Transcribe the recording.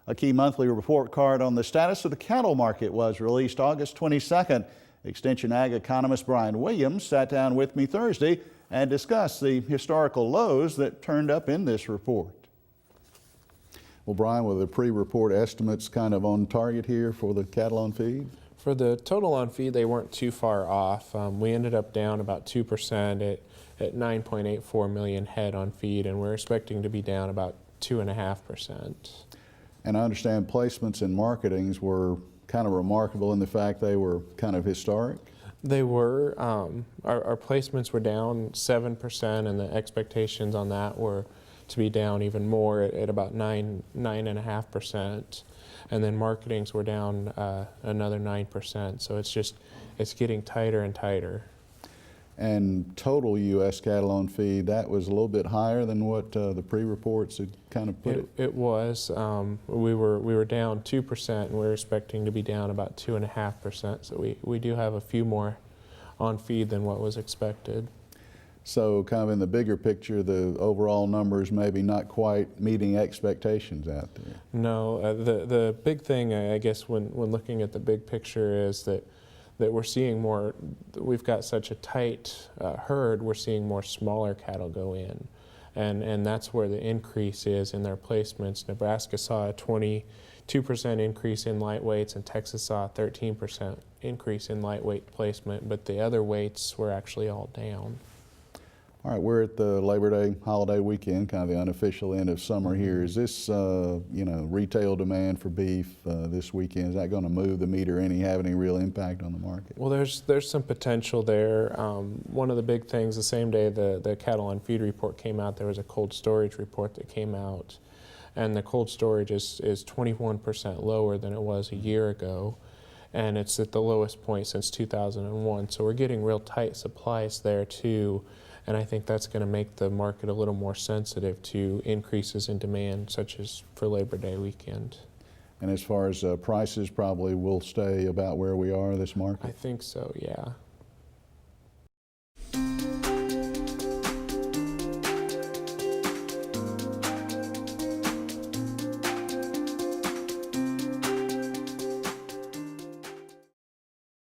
A key monthly report card on the status of the cattle market was released August 22nd. Extension Ag economist Brian Williams sat down with me Thursday and discussed the historical lows that turned up in this report. Well, Brian, were the pre-report estimates kind of on target here for the cattle on feed? For the total on feed, they weren't too far off. We ended up down about 2% at 9.84 million head on feed, and we're expecting to be down about 2.5%. And I understand placements and marketings were kind of remarkable in the fact they were kind of historic. They were. Our placements were down 7%, and the expectations on that were to be down even more at about 9.5%. And then marketings were down another 9%. So it's getting tighter and tighter. And total U.S. cattle on feed, that was a little bit higher than what the pre-reports had kind of put it? It was. We were down 2%, and we're expecting to be down about 2.5%. So we do have a few more on feed than what was expected. So kind of in the bigger picture, the overall numbers maybe not quite meeting expectations out there. No, the big thing, I guess, when looking at the big picture is that we're seeing more, we've got such a tight herd, we're seeing more smaller cattle go in. And that's where the increase is in their placements. Nebraska saw a 22% increase in lightweights, and Texas saw a 13% increase in lightweight placement, but the other weights were actually all down. All right, we're at the Labor Day holiday weekend, kind of the unofficial end of summer here. Is this, retail demand for beef this weekend, is that going to move the meter any, have any real impact on the market? Well, there's some potential there. One of the big things, the same day the cattle on feed report came out, there was a cold storage report that came out, and the cold storage is 21% lower than it was a year ago, and it's at the lowest point since 2001. So we're getting real tight supplies there too. And I think that's going to make the market a little more sensitive to increases in demand, such as for Labor Day weekend. And as far as prices, probably will stay about where we are this market? I think so, yeah.